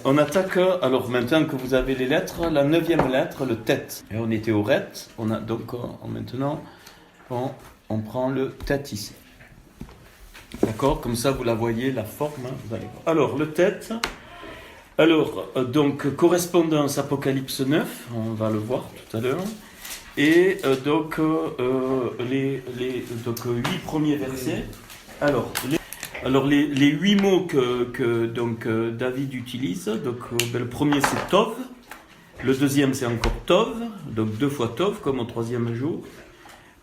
On attaque, alors maintenant que vous avez les lettres, la 9e lettre, le tête. Et on était au ret, maintenant on prend le tête ici. D'accord? Comme ça vous la voyez, la forme, vous allez voir. Alors le tête, donc correspondance Apocalypse 9, on va le voir tout à l'heure. Et les 8 premiers versets. Alors les 8 mots que David utilise, le premier c'est Tov, le deuxième c'est encore Tov, donc 2 fois Tov comme au 3e jour.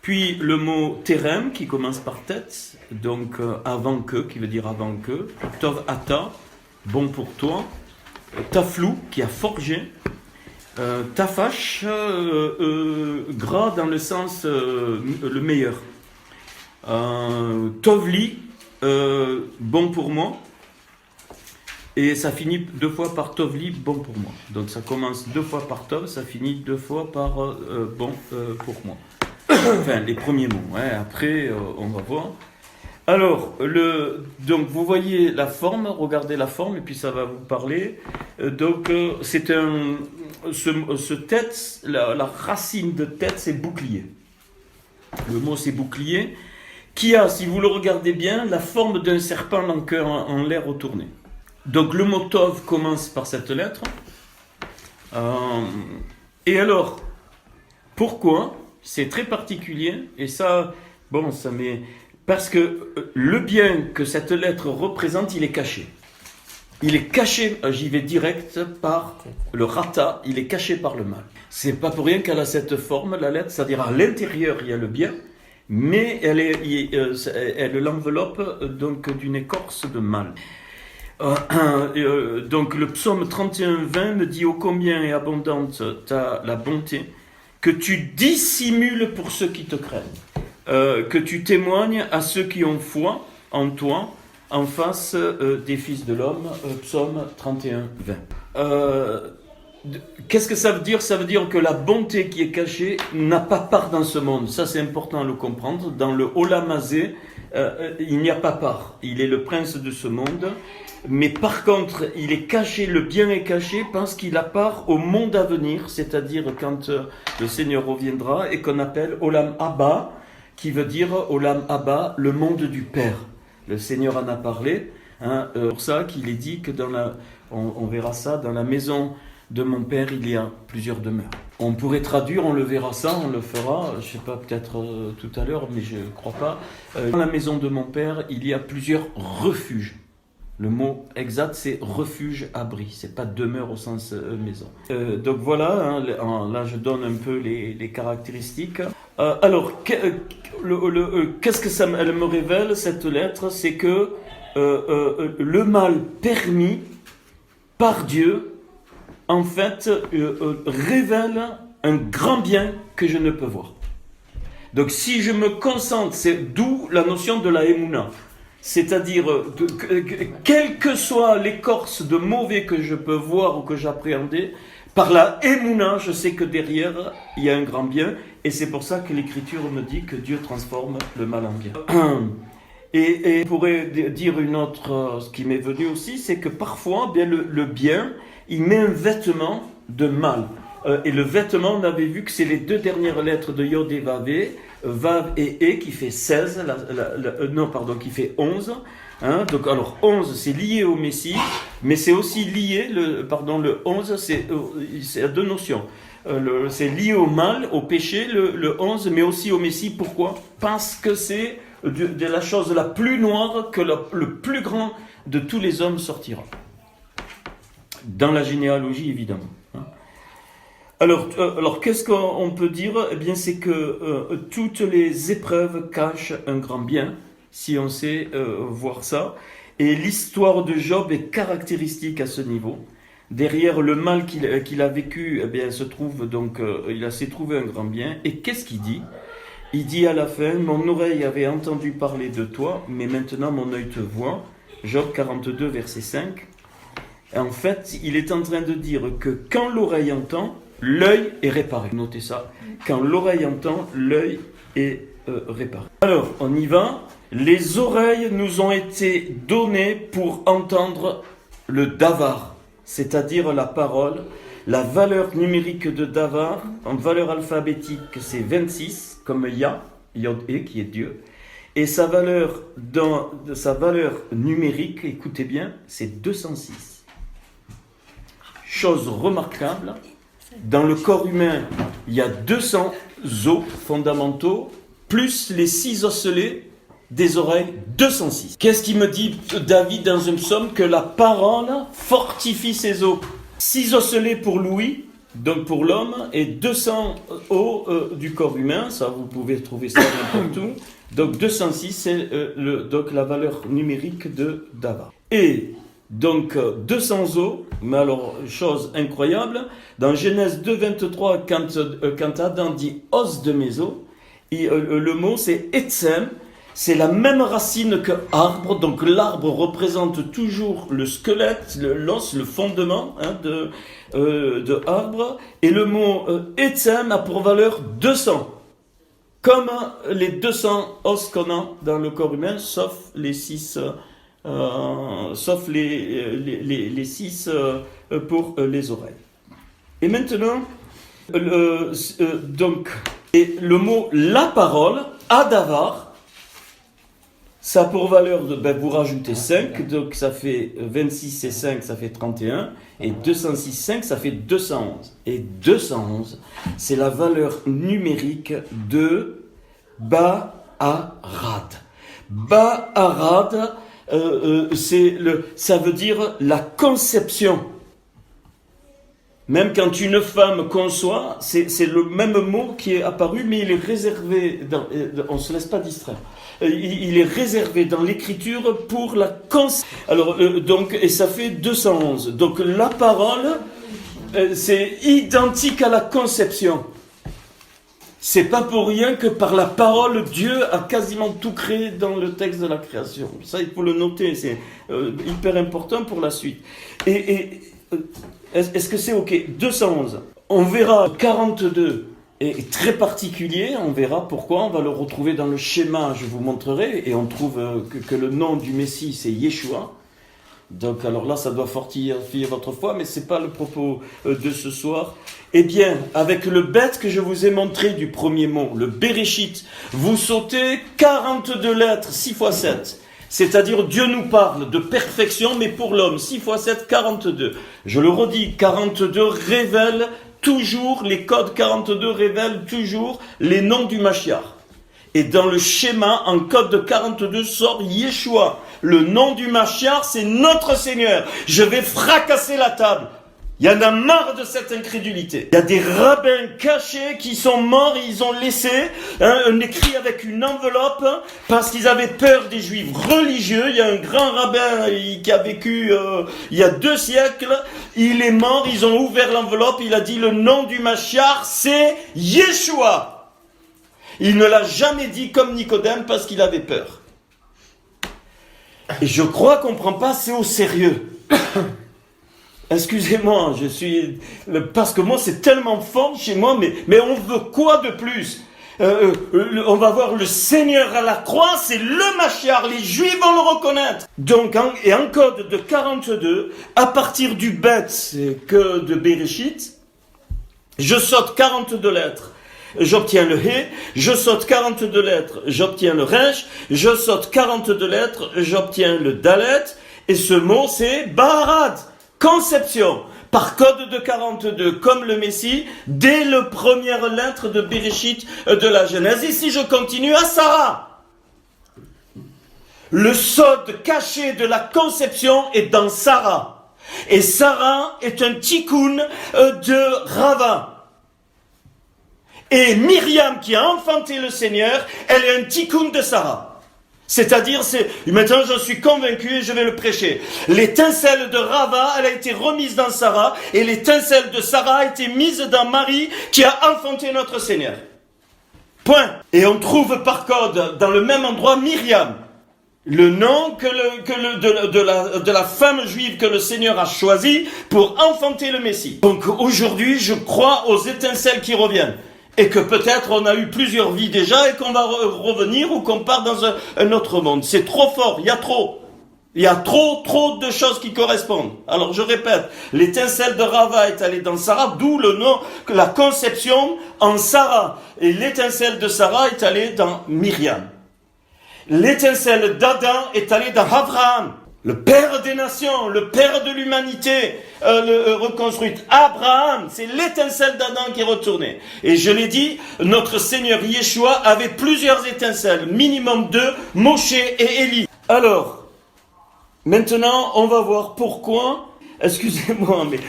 Puis le mot Terem qui commence par tête, donc avant que, qui veut dire avant que. Tov Ata, bon pour toi. Taflou qui a forgé. Tafash, gras dans le sens le meilleur. Tovli, bon pour moi. Et ça finit 2 fois par Tovli, bon pour moi. Donc ça commence 2 fois par Tov, ça finit 2 fois par bon pour moi. Enfin, les premiers mots. Après, on va voir. Alors, donc vous voyez la forme, regardez la forme, et puis ça va vous parler. C'est ce tête, la racine de tête, c'est bouclier. Le mot c'est bouclier, qui a, si vous le regardez bien, la forme d'un serpent en l'air retourné. Donc le mot Tov commence par cette lettre. Et alors, pourquoi? C'est très particulier, et ça met... Parce que le bien que cette lettre représente, il est caché. Il est caché, j'y vais direct, par le rata, il est caché par le mal. C'est pas pour rien qu'elle a cette forme, la lettre, c'est-à-dire à l'intérieur, il y a le bien, mais elle l'enveloppe donc d'une écorce de mal. Donc le psaume 31:20 me dit « Ô combien est abondante la bonté, que tu dissimules pour ceux qui te craignent. » Que tu témoignes à ceux qui ont foi en toi, en face des fils de l'homme, psaume 31:20. Qu'est-ce que ça veut dire? Ça veut dire que la bonté qui est cachée n'a pas part dans ce monde. Ça, c'est important à le comprendre. Dans le Olam Hazé, il n'y a pas part. Il est le prince de ce monde. Mais par contre, il est caché, le bien est caché parce qu'il a part au monde à venir, c'est-à-dire quand le Seigneur reviendra et qu'on appelle Olam Abba, qui veut dire Olam Abba, le monde du Père. Le Seigneur en a parlé, c'est pour ça qu'il est dit que on verra ça, dans la maison de mon Père, il y a plusieurs demeures. On pourrait traduire, on le verra ça, on le fera, je ne sais pas, peut-être tout à l'heure, mais je ne crois pas. Dans la maison de mon Père, il y a plusieurs refuges. Le mot exact, c'est refuge, abri. C'est pas demeure au sens maison. Donc voilà, là je donne un peu les caractéristiques. Alors, qu'est-ce que elle me révèle, cette lettre? C'est que le mal permis par Dieu, en fait, révèle un grand bien que je ne peux voir. Donc si je me concentre, c'est d'où la notion de la Emouna. C'est-à-dire, quelle que soit l'écorce de mauvais que je peux voir ou que j'appréhendais, par la Emouna, je sais que derrière, il y a un grand bien. Et c'est pour ça que l'Écriture me dit que Dieu transforme le mal en bien. Et je pourrais dire une autre, ce qui m'est venu aussi, c'est que parfois, bien le bien, il met un vêtement de mal. Et le vêtement, on avait vu que c'est les 2 dernières lettres de Yod et Vavé, Vav et E, qui fait 16, qui fait 11. Donc, alors, 11, c'est lié au Messie, mais c'est aussi lié, le 11, c'est à 2 notions. C'est lié au mal, au péché, le 11, mais aussi au Messie. Pourquoi? Parce que c'est de la chose la plus noire que le plus grand de tous les hommes sortira. Dans la généalogie, évidemment. Alors, qu'est-ce qu'on peut dire? Eh bien, c'est que toutes les épreuves cachent un grand bien, si on sait voir ça. Et l'histoire de Job est caractéristique à ce niveau. Derrière le mal qu'il a vécu, eh bien, s'est trouvé un grand bien. Et qu'est-ce qu'il dit? Il dit à la fin, mon oreille avait entendu parler de toi, mais maintenant mon œil te voit. Job 42, verset 5. Et en fait, il est en train de dire que quand l'oreille entend, l'œil est réparé. Notez ça. Quand l'oreille entend, l'œil est réparé. Alors, on y va. Les oreilles nous ont été données pour entendre le davar. c'est-à-dire la parole. La valeur numérique de Davar, en valeur alphabétique, c'est 26, comme Yod-E, qui est Dieu. Et sa valeur numérique, écoutez bien, c'est 206. Chose remarquable, dans le corps humain, il y a 200 os fondamentaux, plus les 6 osselets des oreilles, 206. Qu'est-ce qu'il me dit David dans un psaume? Que la parole fortifie ses os. 6 osselets pour Louis, donc pour l'homme, et 200 os du corps humain, ça vous pouvez trouver ça n'importe où. Donc 206, c'est donc la valeur numérique de Davar. Et donc 200 os, mais alors chose incroyable, dans Genèse 2, 23, quand Adam dit os de mes os, le mot c'est etzem, c'est la même racine que arbre, donc l'arbre représente toujours le squelette, l'os, le fondement de arbre, et le mot etzem a pour valeur 200. Comme les 200 os qu'on a dans le corps humain, sauf les 6, sauf les 6 pour les oreilles. Et maintenant, donc, et le mot la parole, adavar, ça a pour valeur vous rajoutez 5, donc ça fait 26 et 5, ça fait 31, et 206, 5, ça fait 211. Et 211, c'est la valeur numérique de Ba'arad. Ba'arad, ça veut dire la conception. Même quand une femme conçoit, c'est le même mot qui est apparu, mais il est réservé, on ne se laisse pas distraire. Il est réservé dans l'écriture pour la conception. Alors, donc, et ça fait 211. Donc la parole, c'est identique à la conception. C'est pas pour rien que par la parole, Dieu a quasiment tout créé dans le texte de la création. Ça, il faut le noter, c'est hyper important pour la suite. Est-ce que c'est OK? 211. On verra 42 est très particulier, on verra pourquoi, on va le retrouver dans le schéma, je vous montrerai, et on trouve que le nom du Messie, c'est Yeshua. Donc alors là, ça doit fortifier votre foi, mais ce n'est pas le propos de ce soir. Eh bien, avec le bête que je vous ai montré du premier mot, le Bereshit, vous sautez 42 lettres, 6 x 7. C'est-à-dire, Dieu nous parle de perfection, mais pour l'homme, 6 x 7, 42. Je le redis, 42 révèle toujours, les codes 42 révèlent toujours les noms du Mashiach. Et dans le schéma, en code de 42 sort Yeshua. Le nom du Mashiach, c'est notre Seigneur. Je vais fracasser la table. Il y en a marre de cette incrédulité. Il y a des rabbins cachés qui sont morts et ils ont laissé un écrit avec une enveloppe parce qu'ils avaient peur des juifs religieux. Il y a un grand rabbin qui a vécu il y a 2 siècles. Il est mort, ils ont ouvert l'enveloppe, il a dit le nom du Mashiach, c'est Yeshua. Il ne l'a jamais dit comme Nicodème parce qu'il avait peur. Et je crois qu'on ne prend pas assez au sérieux. Excusez-moi, parce que moi c'est tellement fort chez moi, mais on veut quoi de plus? On va voir le Seigneur à la croix, c'est le Mashiach, les Juifs vont le reconnaître. Donc, et en code de 42, à partir du bet que de Bereshit, je saute 42 lettres. J'obtiens le He, je saute 42 lettres, j'obtiens le Resh, je saute 42 lettres, j'obtiens le Dalet, et ce mot c'est Ba'arad, conception, par code de 42, comme le Messie, dès la première lettre de Bereshit de la Genèse. Ici je continue à Sarah. Le sod caché de la conception est dans Sarah. Et Sarah est un tikkun de Rava. Et Myriam, qui a enfanté le Seigneur, elle est un tikkun de Sarah. C'est-à-dire, maintenant j'en suis convaincu et je vais le prêcher. L'étincelle de Rava, elle a été remise dans Sarah, et l'étincelle de Sarah a été mise dans Marie, qui a enfanté notre Seigneur. Point. Et on trouve par code, dans le même endroit, Myriam. Le nom de la femme juive que le Seigneur a choisi pour enfanter le Messie. Donc aujourd'hui, je crois aux étincelles qui reviennent. Et que peut-être on a eu plusieurs vies déjà et qu'on va revenir ou qu'on part dans un autre monde. C'est trop fort, il y a trop. Il y a trop de choses qui correspondent. Alors je répète, l'étincelle de Rava est allée dans Sarah, d'où le nom, la conception en Sarah. Et l'étincelle de Sarah est allée dans Myriam. L'étincelle d'Adam est allée dans Abraham, le père des nations, le père de l'humanité reconstruite. Abraham, c'est l'étincelle d'Adam qui est retournée. Et je l'ai dit, notre Seigneur Yeshua avait plusieurs étincelles, minimum 2, Moshe et Élie. Alors, maintenant, on va voir pourquoi, excusez-moi, mais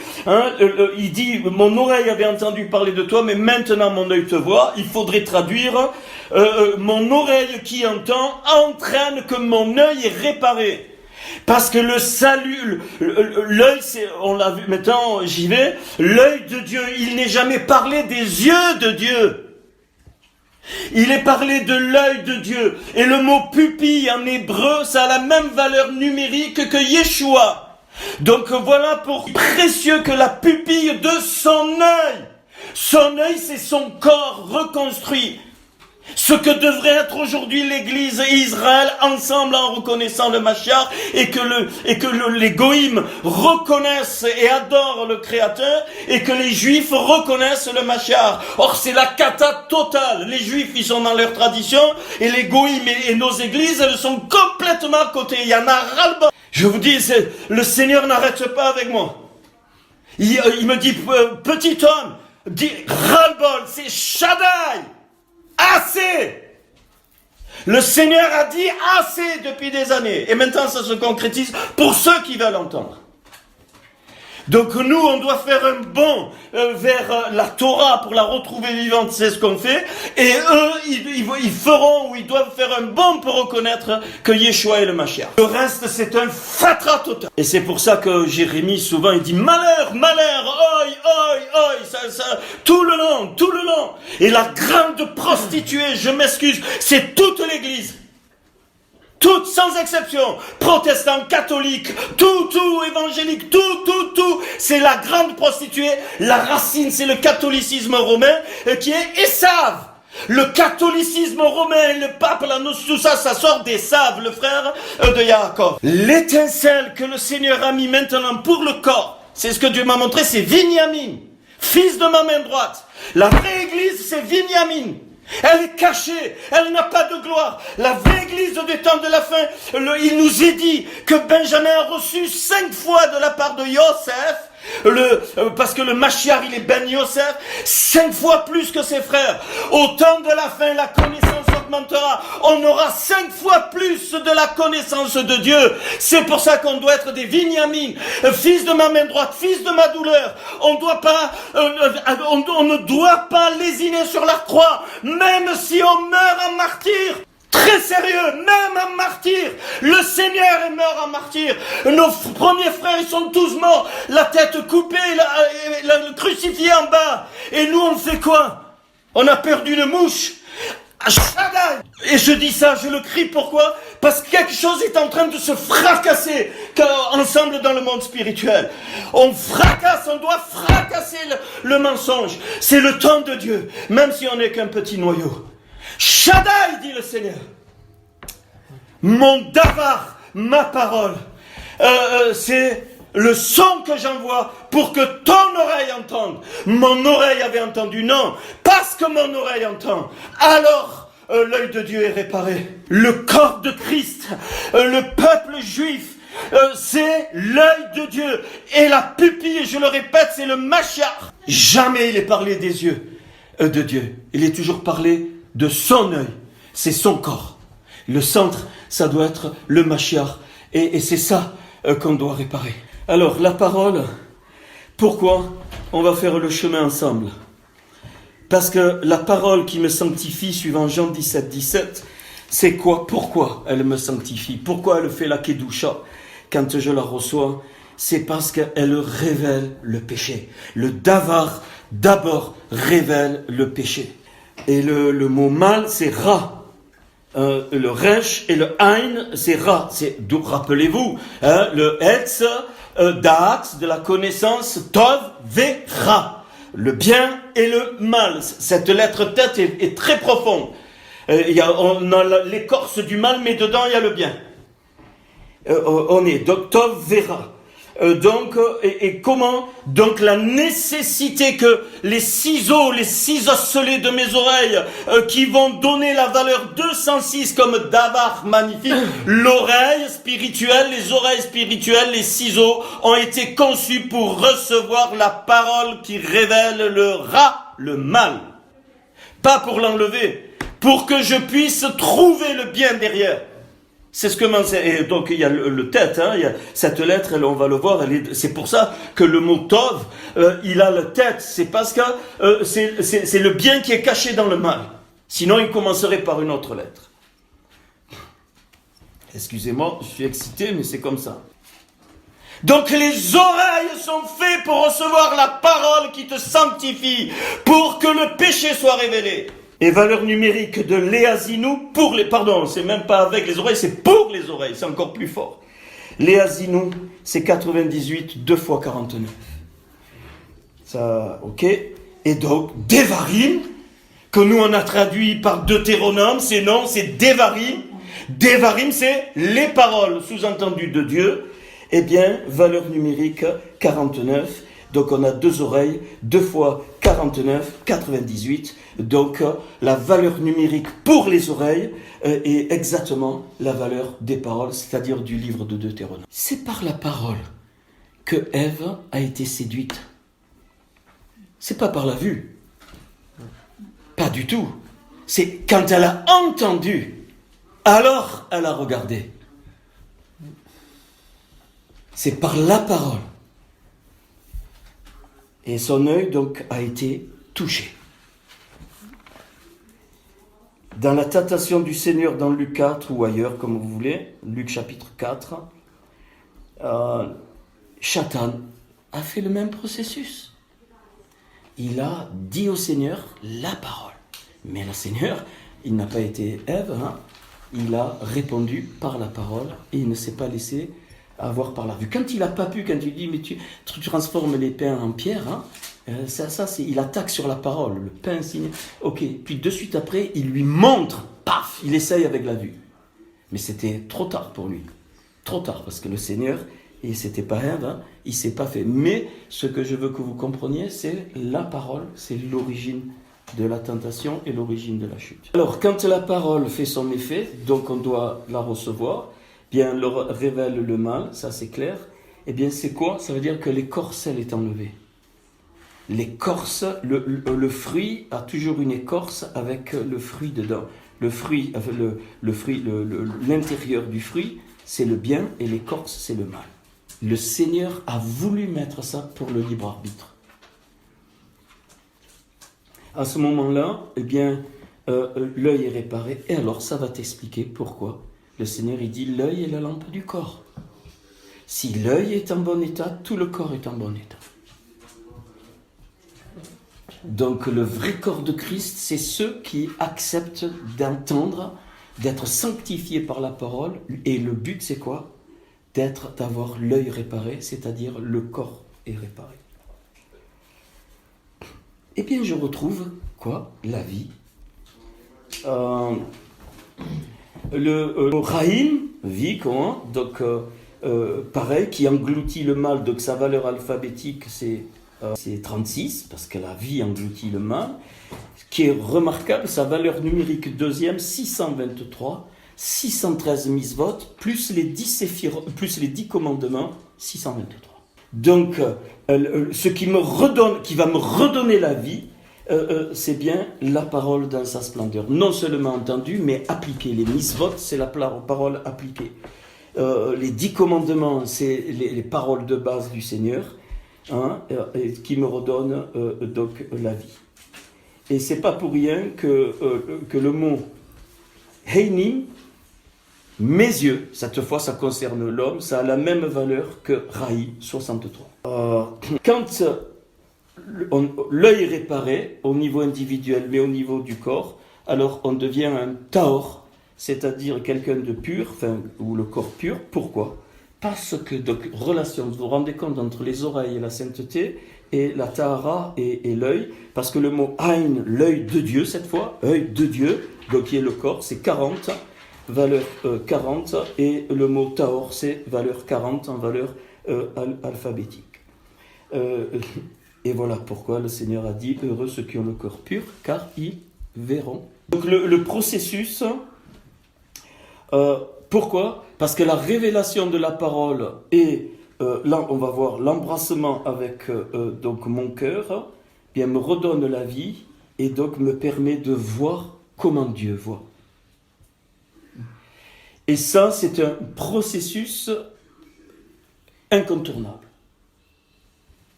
il dit, mon oreille avait entendu parler de toi, mais maintenant mon œil te voit. Il faudrait traduire, mon oreille qui entend entraîne que mon œil est réparé. Parce que le salut, l'œil, on l'a vu, maintenant j'y vais, l'œil de Dieu, il n'est jamais parlé des yeux de Dieu. Il est parlé de l'œil de Dieu. Et le mot pupille en hébreu, ça a la même valeur numérique que Yeshua. Donc voilà pour précieux que la pupille de son œil. Son œil, c'est son corps reconstruit. Ce que devrait être aujourd'hui l'Église et Israël ensemble en reconnaissant le Mashiach et que les Goïms reconnaissent et adorent le Créateur et que les Juifs reconnaissent le Mashiach. Or c'est la cata totale. Les Juifs ils sont dans leur tradition et les Goïms et nos églises elles sont complètement à côté. Il y en a ras-le-bas. Je vous dis, le Seigneur n'arrête pas avec moi. Il me dit, petit homme, dis ras-le-bol, c'est Shaddai. Assez! Le Seigneur a dit assez depuis des années. Et maintenant, ça se concrétise pour ceux qui veulent entendre. Donc nous, on doit faire un bond vers la Torah pour la retrouver vivante, c'est ce qu'on fait. Et eux, ils feront ou ils doivent faire un bond pour reconnaître que Yeshua est le Mashiach. Le reste, c'est un fatras total. Et c'est pour ça que Jérémie, souvent, il dit malheur, malheur, oi, ça, tout le long. Et la grande prostituée, je m'excuse, c'est toute l'Église. Toutes sans exception, protestants, catholiques, tout, évangéliques, tout, c'est la grande prostituée. La racine, c'est le catholicisme romain qui est Esav. Le catholicisme romain, le pape, tout ça sort d'Esav, le frère de Yaakov. L'étincelle que le Seigneur a mis maintenant pour le corps, c'est ce que Dieu m'a montré, c'est Binyamin, fils de ma main droite. La vraie église, c'est Binyamin. Elle est cachée, elle n'a pas de gloire. La vraie église des temps de la fin, il nous est dit que Benjamin a reçu 5 fois de la part de Yosef, parce que le Mashiach il est Ben Yosef, 5 fois plus que ses frères. Au temps de la fin, la connaissance augmentera. On aura 5 fois plus de la connaissance de Dieu. C'est pour ça qu'on doit être des Binyamin, fils de ma main droite, fils de ma douleur. On ne doit pas lésiner sur la croix, même si on meurt en martyr. Très sérieux, même un martyr. Le Seigneur est mort en martyr. Nos premiers frères, ils sont tous morts. La tête coupée, le crucifié en bas. Et nous, on fait quoi? On a perdu une mouche. Et je dis ça, je le crie, pourquoi? Parce que quelque chose est en train de se fracasser ensemble dans le monde spirituel. On fracasse, on doit fracasser le mensonge. C'est le temps de Dieu, même si on n'est qu'un petit noyau. Shaddai, dit le Seigneur. Mon davar, ma parole, c'est le son que j'envoie pour que ton oreille entende. Mon oreille avait entendu, non, parce que mon oreille entend. Alors, l'œil de Dieu est réparé. Le corps de Christ, le peuple juif, c'est l'œil de Dieu. Et la pupille, je le répète, c'est le Mashiach. Jamais il est parlé des yeux de Dieu. Il est toujours parlé de son œil. C'est son corps. Le centre, ça doit être le Mashiach. Et c'est ça qu'on doit réparer. Alors, la parole, pourquoi on va faire le chemin ensemble? Parce que la parole qui me sanctifie, suivant Jean 17, c'est quoi? Pourquoi elle me sanctifie? Pourquoi elle fait la Kedusha quand je la reçois? C'est parce qu'elle révèle le péché. Le davar, d'abord, révèle le péché. Et le mot mal, c'est ra. Le resh et le ain, c'est ra. Rappelez-vous, le etz, da'at, de la connaissance, tov, ve, ra. Le bien et le mal. Cette lettre tête est très profonde. On a l'écorce du mal, mais dedans il y a le bien. on est donc Tov Vera. Et comment? Donc la nécessité que les ciseaux, les 6 osselets de mes oreilles, qui vont donner la valeur 206 comme davar magnifique, l'oreille spirituelle, les oreilles spirituelles, les ciseaux ont été conçus pour recevoir la parole qui révèle le rat, le mal. Pas pour l'enlever, pour que je puisse trouver le bien derrière. C'est ce que et donc il y a le tête, il y a cette lettre, on va le voir, c'est pour ça que le mot Tov, il a le tête, c'est parce que c'est le bien qui est caché dans le mal. Sinon il commencerait par une autre lettre. Excusez-moi, je suis excité, mais c'est comme ça. Donc les oreilles sont faites pour recevoir la parole qui te sanctifie, pour que le péché soit révélé. Et valeur numérique de Léazinu pour les... Pardon, c'est même pas avec les oreilles, c'est pour les oreilles, c'est encore plus fort. Léazinu, c'est 98, 2 fois 49. Ça, ok. Et donc, Devarim, que nous on a traduit par Deutéronome, c'est non, c'est Devarim. Devarim, c'est les paroles sous-entendues de Dieu. Eh bien, valeur numérique 49. Donc on a 2 oreilles, 2 fois 49, 98. Donc la valeur numérique pour les oreilles est exactement la valeur des paroles, c'est-à-dire du livre de Deutéronome. C'est par la parole que Ève a été séduite. C'est pas par la vue. Pas du tout. C'est quand elle a entendu, alors elle a regardé. C'est par la parole. Et son œil, donc, a été touché. Dans la tentation du Seigneur dans Luc 4 ou ailleurs, comme vous voulez, Luc chapitre 4, Satan a fait le même processus. Il a dit au Seigneur la parole. Mais le Seigneur, il n'a pas été Ève, il a répondu par la parole et il ne s'est pas laissé avoir par la vue. Quand il n'a pas pu, quand il dit mais tu transformes les pains en pierre, il attaque sur la parole, le pain signé. Ok, puis de suite après, il lui montre, paf, il essaye avec la vue. Mais c'était trop tard pour lui. Trop tard, parce que le Seigneur, et c'était pas Ève, il ne s'est pas fait. Mais ce que je veux que vous compreniez, c'est la parole, c'est l'origine de la tentation et l'origine de la chute. Alors, quand la parole fait son effet, donc on doit la recevoir, bien, elle révèle le mal, ça c'est clair. Eh bien, c'est quoi? Ça veut dire que l'écorce, elle est enlevée. L'écorce, le fruit a toujours une écorce avec le fruit dedans. Le fruit, l'intérieur du fruit, c'est le bien et l'écorce, c'est le mal. Le Seigneur a voulu mettre ça pour le libre arbitre. À ce moment-là, eh bien, l'œil est réparé. Et alors, ça va t'expliquer pourquoi. Le Seigneur, il dit, l'œil est la lampe du corps. Si l'œil est en bon état, tout le corps est en bon état. Donc le vrai corps de Christ, c'est ceux qui acceptent d'entendre, d'être sanctifiés par la parole. Et le but, c'est quoi? D'avoir l'œil réparé, c'est-à-dire le corps est réparé. Eh bien, je retrouve, quoi? La vie. Le Rahim, vie, quoi, donc pareil, qui engloutit le mal, donc sa valeur alphabétique c'est 36, parce que la vie engloutit le mal, qui est remarquable, sa valeur numérique deuxième, 623, 613 misvot, plus les 10 commandements, 623. Donc, ce qui va me redonner la vie, c'est bien la parole dans sa splendeur. Non seulement entendue, mais appliquée. Les misvot, c'est la parole appliquée. Les 10 commandements, c'est les paroles de base du Seigneur, qui me redonnent donc la vie. Et c'est pas pour rien que le mot Heinim, mes yeux, cette fois ça concerne l'homme, ça a la même valeur que Raï 63. Quand l'œil est réparé au niveau individuel, mais au niveau du corps, alors on devient un taor, c'est-à-dire quelqu'un de pur, ou le corps pur. Pourquoi? Parce que, donc, relation, vous vous rendez compte entre les oreilles et la sainteté, et la tahara et l'œil, parce que le mot Aïn, l'œil de Dieu cette fois, œil de Dieu, donc qui est le corps, c'est 40, valeur 40, et le mot Tahor, c'est valeur 40 en valeur alphabétique. Et voilà pourquoi le Seigneur a dit « Heureux ceux qui ont le cœur pur, car ils verront ». Donc le processus, pourquoi ? Parce que la révélation de la parole et là on va voir l'embrassement avec donc mon cœur, bien me redonne la vie et donc me permet de voir comment Dieu voit. Et ça, c'est un processus incontournable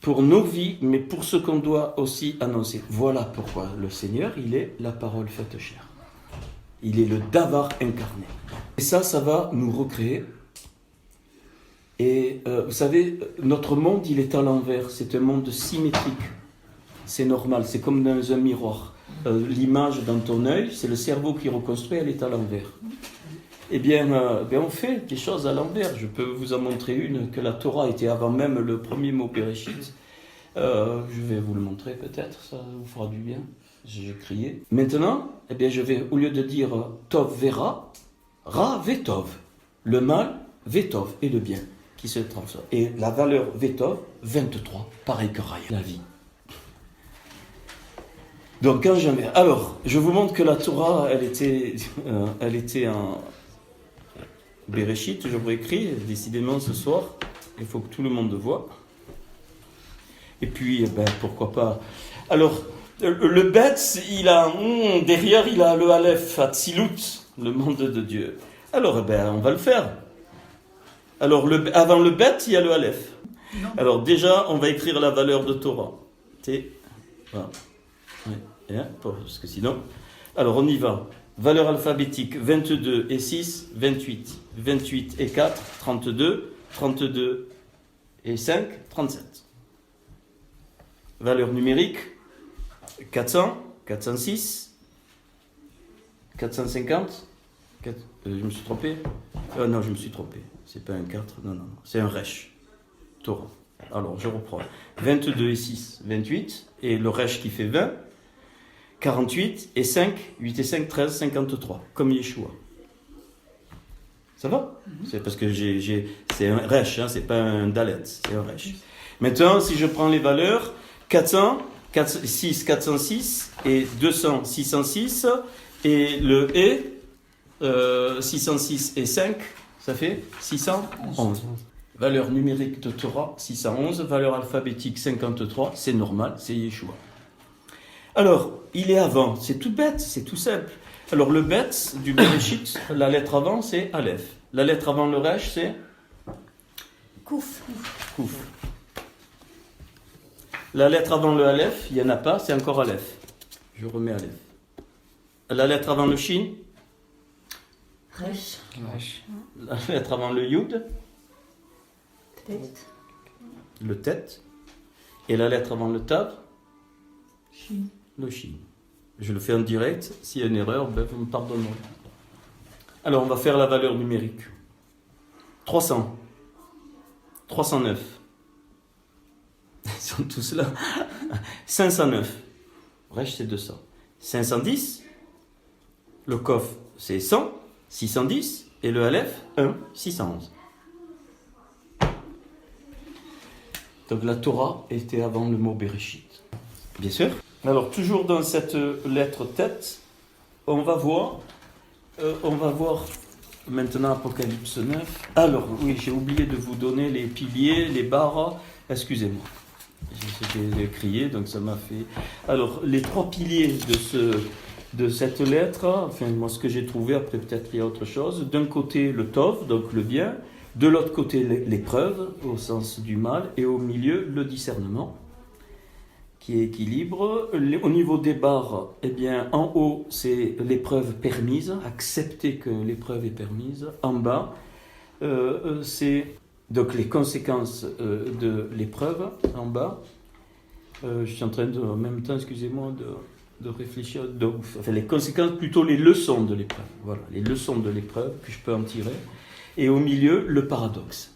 pour nos vies, mais pour ce qu'on doit aussi annoncer. Voilà pourquoi le Seigneur, il est la parole faite chair. Il est le Davar incarné. Et ça va nous recréer. Et vous savez, notre monde, il est à l'envers. C'est un monde symétrique. C'est normal, c'est comme dans un miroir. L'image dans ton œil, c'est le cerveau qui reconstruit, elle est à l'envers. Eh bien, on fait des choses à l'envers. Je peux vous en montrer une, que la Torah était avant même le premier mot Bereshit. Je vais vous le montrer peut-être, ça vous fera du bien. J'ai crié. Maintenant, eh bien, je vais, au lieu de dire Tov Vera, Ra Vetov. Le mal, Vetov, et le bien, qui se transforme. Et la valeur Vetov, 23, pareil que Raya, la vie. Donc, quand jamais. Alors, je vous montre que la Torah, elle était en Bereshit, je vous écris, décidément ce soir, il faut que tout le monde le voie. Et puis, pourquoi pas. Alors, le Bet, derrière, il a le Aleph, Atzilut, le monde de Dieu. Alors, on va le faire. Alors, avant le Bet, il y a le Aleph. Non. Alors, déjà, on va écrire la valeur de Torah. Voilà. Ouais, parce que sinon... Alors, on y va. Valeur alphabétique, 22 et 6, 28. 28 et 4, 32. 32 et 5, 37. Valeur numérique, 400, 406, 450. Je me suis trompé. Non, je me suis trompé. C'est pas un 4, non. C'est un Resh. Torah. Alors, je reprends. 22 et 6, 28. Et le Resh qui fait 20. 48 et 5, 8 et 5, 13, 53, comme Yeshua. Ça va ? C'est parce que c'est un Resh, hein, c'est pas un Dalet, c'est un Resh. Maintenant, si je prends les valeurs, 400, 406 et 200, 606, et le E, 606 et 5, ça fait 611. Valeur numérique de Torah, 611, valeur alphabétique, 53, c'est normal, c'est Yeshua. Alors, il est avant, c'est tout bête, c'est tout simple. Alors, le bête du Bereshit, la lettre avant, c'est Aleph. La lettre avant le Resh, c'est Kouf. La lettre avant le Aleph, il n'y en a pas, c'est encore Aleph. Je remets Aleph. La lettre avant le Shin, Resh. La lettre avant le Yud, Tête. le Tet. Et la lettre avant le Tav, Shin. le Shin. Je le fais en direct. S'il y a une erreur, vous me pardonnerez. Alors, on va faire la valeur numérique. 300. 309. Ils sont tous là. 509. Resh, c'est 200. 510. Le Kof, c'est 100. 610. Et le Aleph, 1. 611. Donc, la Torah était avant le mot Bereshit. Bien sûr. Alors, toujours dans cette lettre tête, on va voir maintenant Apocalypse 9. Alors, oui, j'ai oublié de vous donner les piliers, les barres. Excusez-moi. J'ai crié, donc ça m'a fait... Alors, les 3 piliers de cette lettre, enfin, moi, ce que j'ai trouvé, après peut-être il y a autre chose. D'un côté, le Tov, donc le bien. De l'autre côté, l'épreuve, au sens du mal. Et au milieu, le discernement, qui est équilibre. Au niveau des barres, eh bien, en haut, c'est l'épreuve permise, accepter que l'épreuve est permise. En bas, c'est donc les conséquences de l'épreuve, en bas. Je suis en train de, en même temps, excusez-moi, de réfléchir. Donc, enfin, les conséquences, plutôt les leçons de l'épreuve. Voilà, les leçons de l'épreuve que je peux en tirer. Et au milieu, le paradoxe.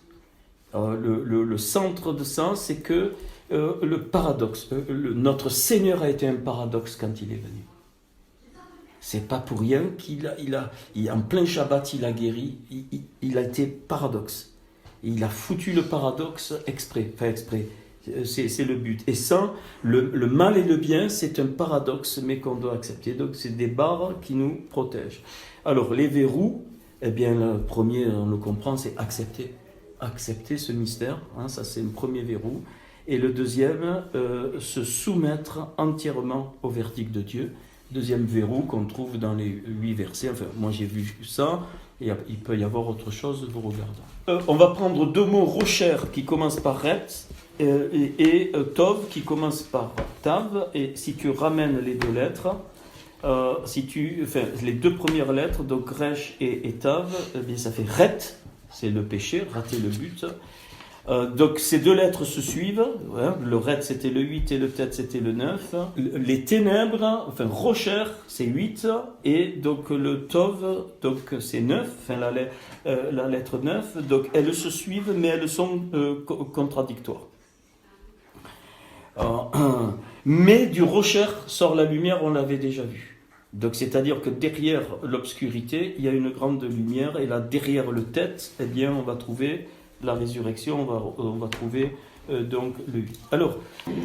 Alors, le centre de ça, c'est que le paradoxe, notre Seigneur a été un paradoxe quand il est venu. C'est pas pour rien en plein Shabbat, il a guéri, il a été paradoxe. Il a foutu le paradoxe exprès, c'est le but. Et ça, le mal et le bien, c'est un paradoxe, mais qu'on doit accepter. Donc c'est des barres qui nous protègent. Alors les verrous, eh bien le premier, on le comprend, c'est accepter. Accepter ce mystère, hein, ça c'est le premier verrou. Et le deuxième, se soumettre entièrement au verdict de Dieu. Deuxième verrou qu'on trouve dans les 8 versets. Enfin, moi j'ai vu ça, et il peut y avoir autre chose, vous regardez. On va prendre 2 mots rocher qui commencent par ret et tov qui commence par tav. Et si tu ramènes les 2 lettres, les 2 premières lettres, donc resh et tav, eh bien ça fait ret, c'est le péché, rater le but. Donc ces 2 lettres se suivent, hein, le ret c'était le 8 et le tet c'était le 9. Les ténèbres, rocher c'est 8 et donc le tov donc c'est 9, la lettre 9, donc elles se suivent mais elles sont contradictoires. Mais du rocher sort la lumière, on l'avait déjà vu. Donc c'est-à-dire que derrière l'obscurité, il y a une grande lumière et là derrière le tet, eh bien on va trouver la résurrection, on va trouver donc le 8. Alors,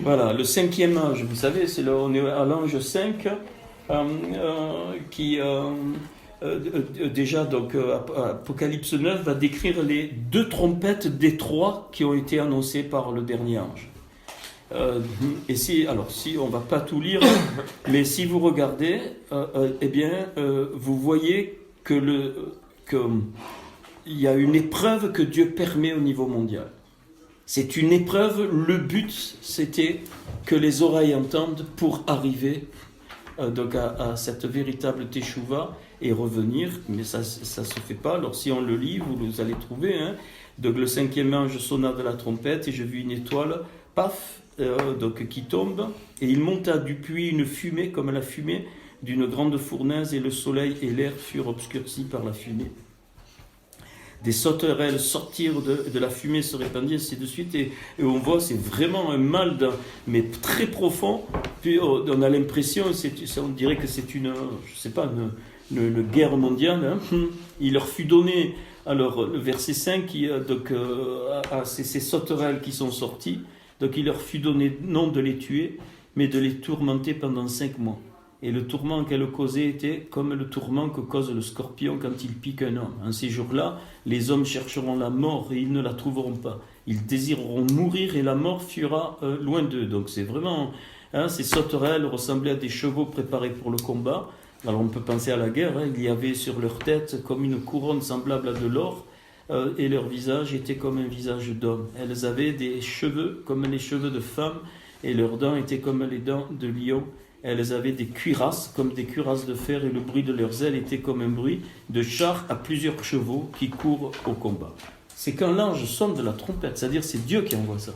voilà, le 5e âge, vous savez, on est à l'ange 5, qui déjà, donc, Apocalypse 9 va décrire les 2 trompettes des 3 qui ont été annoncées par le dernier ange. Et si on va pas tout lire, mais si vous regardez, eh bien, vous voyez que il y a une épreuve que Dieu permet au niveau mondial. C'est une épreuve, le but c'était que les oreilles entendent pour arriver donc à cette véritable teshuva et revenir, mais ça se fait pas. Alors si on le lit, vous allez trouver, hein. Donc le 5e ange sonna de la trompette et je vis une étoile, paf, donc qui tombe, et il monta du puits une fumée comme la fumée d'une grande fournaise, et le soleil et l'air furent obscurcis par la fumée. Des sauterelles sortirent de la fumée, se répandirent, ainsi de suite, et on voit, c'est vraiment un mal, mais très profond. Puis on a l'impression, on dirait que c'est une guerre mondiale. Hein. Il leur fut donné, alors le verset 5, à ces sauterelles qui sont sorties, donc il leur fut donné non de les tuer, mais de les tourmenter pendant 5 mois. Et le tourment qu'elle causait était comme le tourment que cause le scorpion quand il pique un homme. En ces jours-là, les hommes chercheront la mort et ils ne la trouveront pas. Ils désireront mourir et la mort fuira loin d'eux. Donc c'est vraiment, hein, ces sauterelles ressemblaient à des chevaux préparés pour le combat. Alors on peut penser à la guerre, hein. Il y avait sur leur tête comme une couronne semblable à de l'or, et leur visage était comme un visage d'homme. Elles avaient des cheveux comme les cheveux de femmes et leurs dents étaient comme les dents de lion. Elles avaient des cuirasses comme des cuirasses de fer et le bruit de leurs ailes était comme un bruit de chars à plusieurs chevaux qui courent au combat. C'est quand l'ange sonne de la trompette, c'est-à-dire c'est Dieu qui envoie ça.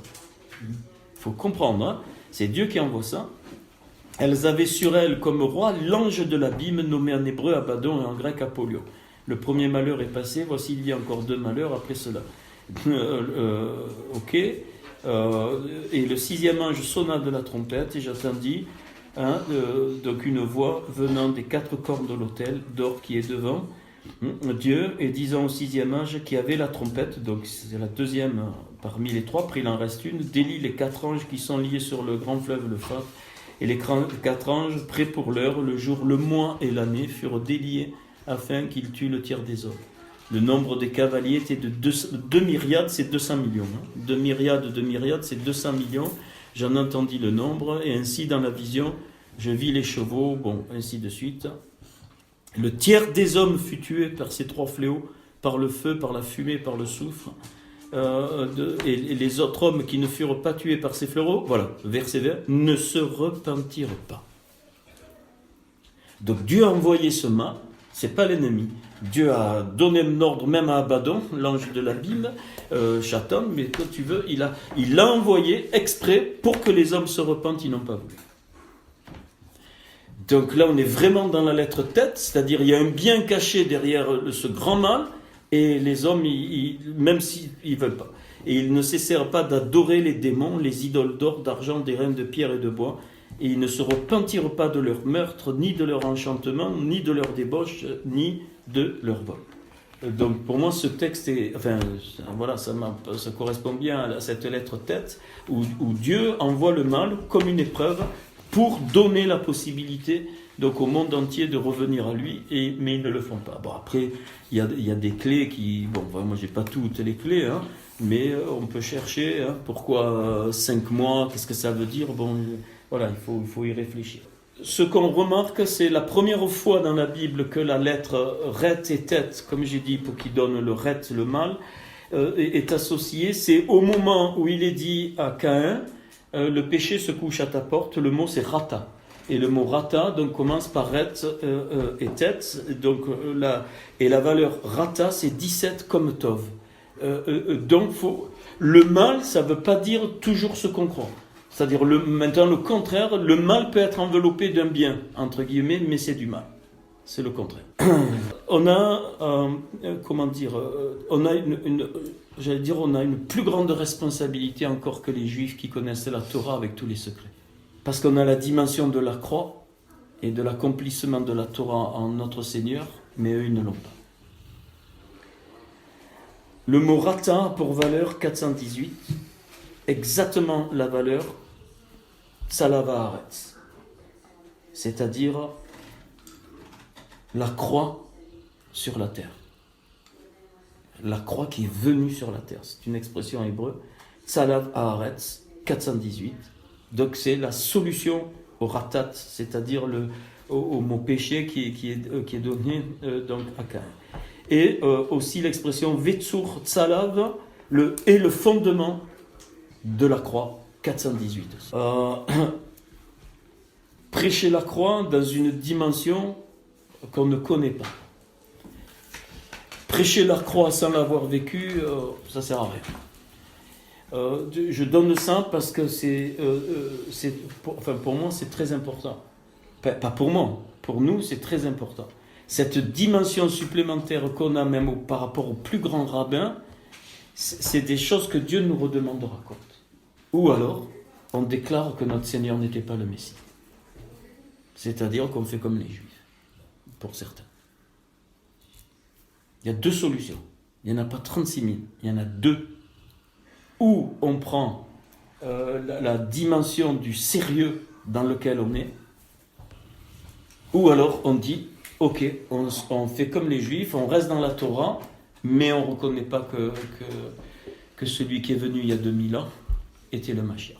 Il faut comprendre, hein, c'est Dieu qui envoie ça. Elles avaient sur elles comme roi l'ange de l'abîme nommé en hébreu Abaddon et en grec Apollyon. Le premier malheur est passé, voici il y a encore 2 malheurs après cela. Ok. Et le 6e ange sonna de la trompette et j'entendis donc une voix venant des 4 cornes de l'autel d'or qui est devant Dieu, et disant au 6e ange qui avait la trompette, donc c'est la 2e parmi les 3, puis il en reste une, délie les 4 anges qui sont liés sur le grand fleuve l'Euphrate, et les 4 anges prêts pour l'heure, le jour, le mois et l'année furent déliés afin qu'ils tuent le tiers des hommes. Le nombre des cavaliers était de 2 myriades, c'est 200 millions. 2 myriades, c'est 200 millions. J'en entendis le nombre, et ainsi dans la vision, je vis les chevaux, bon, ainsi de suite. Le tiers des hommes fut tué par ces 3 fléaux, par le feu, par la fumée, par le soufre. Et les autres hommes qui ne furent pas tués par ces fléaux, voilà, verset 20, ne se repentirent pas. Donc Dieu a envoyé ce mal, c'est pas l'ennemi. Dieu a donné un ordre même à Abaddon, l'ange de l'abîme, Satan, mais quand tu veux, il l'a envoyé exprès pour que les hommes se repentent, ils n'ont pas voulu. Donc là, on est vraiment dans la lettre tête, c'est-à-dire il y a un bien caché derrière ce grand mal, et les hommes, même s'ils ne veulent pas. Et ils ne cessèrent pas d'adorer les démons, les idoles d'or, d'argent, d'airain, de pierre et de bois, et ils ne se repentirent pas de leur meurtre, ni de leur enchantement, ni de leur débauche, ni de leur vol. Donc pour moi ce texte est, voilà, ça correspond bien à cette lettre tête où Dieu envoie le mal comme une épreuve pour donner la possibilité donc au monde entier de revenir à lui, mais ils ne le font pas. Bon, après il y a des clés qui, moi j'ai pas toutes les clés, hein, mais on peut chercher, hein, pourquoi 5 mois, qu'est-ce que ça veut dire, voilà, il faut y réfléchir. Ce qu'on remarque, c'est la première fois dans la Bible que la lettre ret et tête, comme j'ai dit, pour qui donne le ret, le mal, est associée. C'est au moment où il est dit à Caïn, le péché se couche à ta porte, le mot c'est rata. Et le mot rata donc, commence par ret et tête, donc, et la valeur rata c'est 17 comme tov. Donc le mal, ça ne veut pas dire toujours ce qu'on croit. C'est-à-dire, maintenant, le contraire, le mal peut être enveloppé d'un bien, entre guillemets, mais c'est du mal. C'est le contraire. On a, on a une plus grande responsabilité encore que les Juifs qui connaissaient la Torah avec tous les secrets. Parce qu'on a la dimension de la croix et de l'accomplissement de la Torah en notre Seigneur, mais eux, ils ne l'ont pas. Le mot rata a pour valeur 418, exactement la valeur Tsalava Haaretz, c'est-à-dire la croix sur la terre. La croix qui est venue sur la terre, c'est une expression hébreu. Tsalav Haaretz 418, donc c'est la solution au ratat, c'est-à-dire au mot péché qui est donné donc à Caïn. Et aussi l'expression Vetsur Tsalav, est le fondement de la croix 418. Prêcher la croix dans une dimension qu'on ne connaît pas. Prêcher la croix sans l'avoir vécu, ça sert à rien. Je donne ça parce que pour moi c'est très important. Pas pour moi, pour nous c'est très important. Cette dimension supplémentaire qu'on a même par rapport au plus grand rabbin, c'est des choses que Dieu nous redemandera compte. Ou alors, on déclare que notre Seigneur n'était pas le Messie. C'est-à-dire qu'on fait comme les Juifs, pour certains. Il y a 2 solutions. Il n'y en a pas 36 000, il y en a 2. Ou on prend la dimension du sérieux dans lequel on est, ou alors on dit, ok, on fait comme les Juifs, on reste dans la Torah, mais on ne reconnaît pas que celui qui est venu il y a 2000 ans était le Mashiach.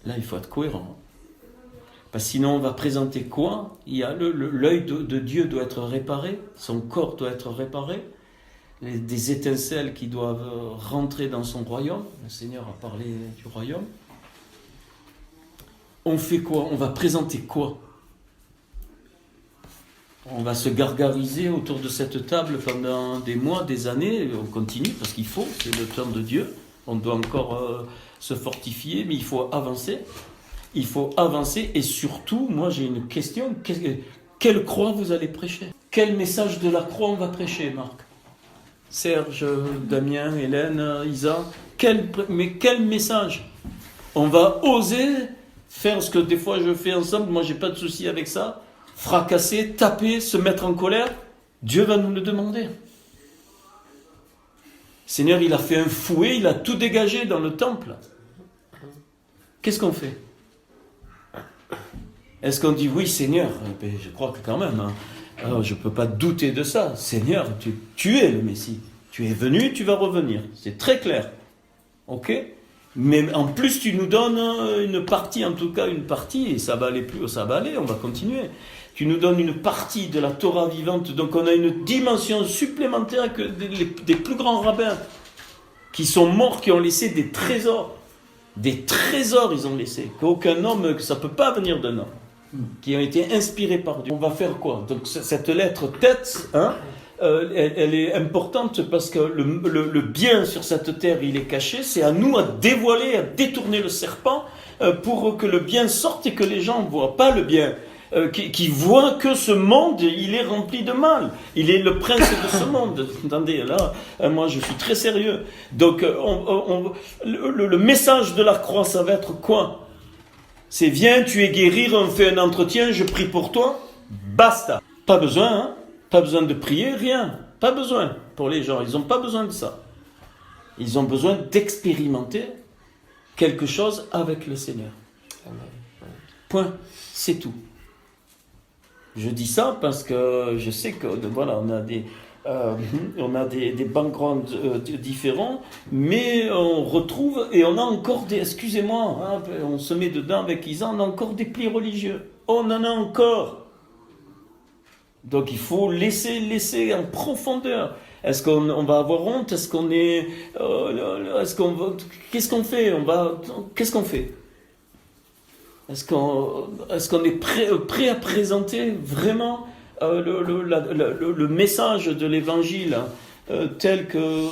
Là, il faut être cohérent. Parce que sinon, on va présenter quoi ? Il y a l'œil de Dieu doit être réparé, son corps doit être réparé, des étincelles qui doivent rentrer dans son royaume. Le Seigneur a parlé du royaume. On fait quoi ? On va présenter quoi ? On va se gargariser autour de cette table pendant des mois, des années. On continue parce qu'il faut, c'est le temps de Dieu. On doit encore se fortifier, mais il faut avancer. Il faut avancer et surtout, moi j'ai une question. Quelle croix vous allez prêcher ? Quel message de la croix on va prêcher, Marc ? Serge, Damien, Hélène, Isa, mais quel message ? On va oser faire ce que des fois je fais ensemble, moi j'ai pas de souci avec ça, fracasser, taper, se mettre en colère. Dieu va nous le demander. Seigneur, il a fait un fouet, il a tout dégagé dans le temple. Qu'est-ce qu'on fait ? Est-ce qu'on dit oui Seigneur ? Je crois que quand même, hein. Alors, je ne peux pas douter de ça. Seigneur, tu es le Messie. Tu es venu, tu vas revenir. C'est très clair. Ok ? Mais en plus, tu nous donnes une partie, en tout cas une partie, et ça va aller plus haut, ça va aller, on va continuer. Tu nous donnes une partie de la Torah vivante, donc on a une dimension supplémentaire que des plus grands rabbins qui sont morts, qui ont laissé des trésors. Des trésors, ils ont laissé. Qu'aucun homme, que ça ne peut pas venir d'un homme. Qui ont été inspirés par Dieu. On va faire quoi ? Donc cette lettre tête, hein, elle est importante parce que le bien sur cette terre, il est caché. C'est à nous à dévoiler, à détourner le serpent pour que le bien sorte et que les gens ne voient pas le bien. Qui voient que ce monde, il est rempli de mal. Il est le prince de ce monde. Attendez, là, moi je suis très sérieux. Donc le message de la croix, ça va être quoi ? C'est viens, tu es guéri, on fait un entretien, je prie pour toi. Basta. Pas besoin, hein? Pas besoin de prier, rien. Pas besoin pour les gens. Ils n'ont pas besoin de ça. Ils ont besoin d'expérimenter quelque chose avec le Seigneur. Point. C'est tout. Je dis ça parce que je sais que voilà, on a des backgrounds différents, mais on retrouve et on a encore des, excusez-moi, hein, on se met dedans avec Isa, on a encore des plis religieux. On en a encore. Donc il faut laisser en profondeur. Est-ce qu'on va avoir honte? Est-ce qu'on est, qu'est-ce qu'on fait? Qu'est-ce qu'on fait? Est-ce qu'on est prêt à présenter vraiment le message de l'évangile tel que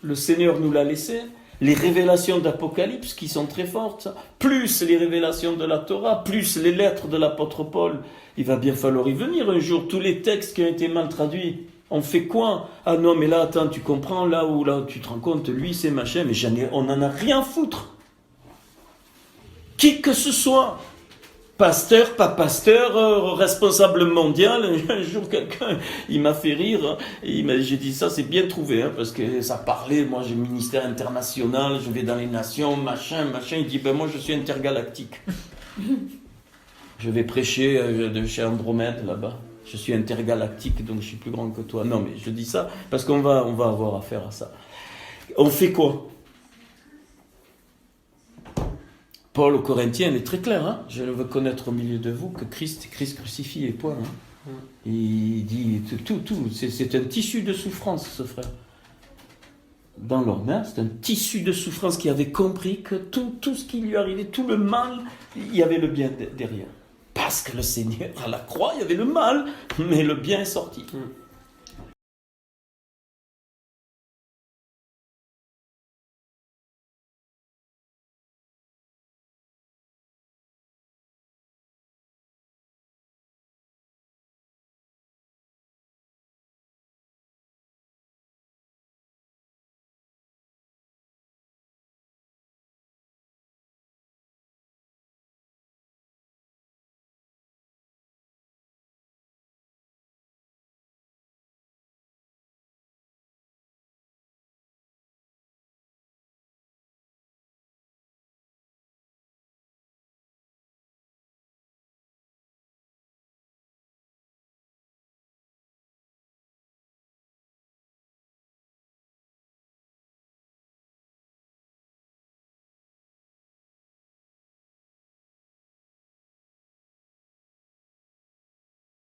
le Seigneur nous l'a laissé? Les révélations d'Apocalypse qui sont très fortes, plus les révélations de la Torah, plus les lettres de l'apôtre Paul. Il va bien falloir y venir un jour. Tous les textes qui ont été mal traduits, on fait quoi? Ah non, mais là, attends, tu comprends, là où là, tu te rends compte, lui, c'est machin, mais on n'en a rien à foutre. Qui que ce soit, pasteur, pas pasteur, responsable mondial. Un jour, quelqu'un, il m'a fait rire. J'ai dit ça, c'est bien trouvé, hein, parce que ça parlait. Moi, j'ai ministère international, je vais dans les nations, machin. Il dit, ben moi, je suis intergalactique. Je vais prêcher chez Andromède là-bas. Je suis intergalactique, donc je suis plus grand que toi. Non, mais je dis ça parce qu'on va avoir affaire à ça. On fait quoi? Paul aux Corinthiens, il est très clair. Hein, je veux connaître au milieu de vous que Christ crucifié, point. Hein. Il dit tout. C'est un tissu de souffrance, ce frère. Dans l'homme, hein, c'est un tissu de souffrance qui avait compris que tout ce qui lui arrivait, tout le mal, il y avait le bien derrière. Parce que le Seigneur, à la croix, il y avait le mal, mais le bien est sorti.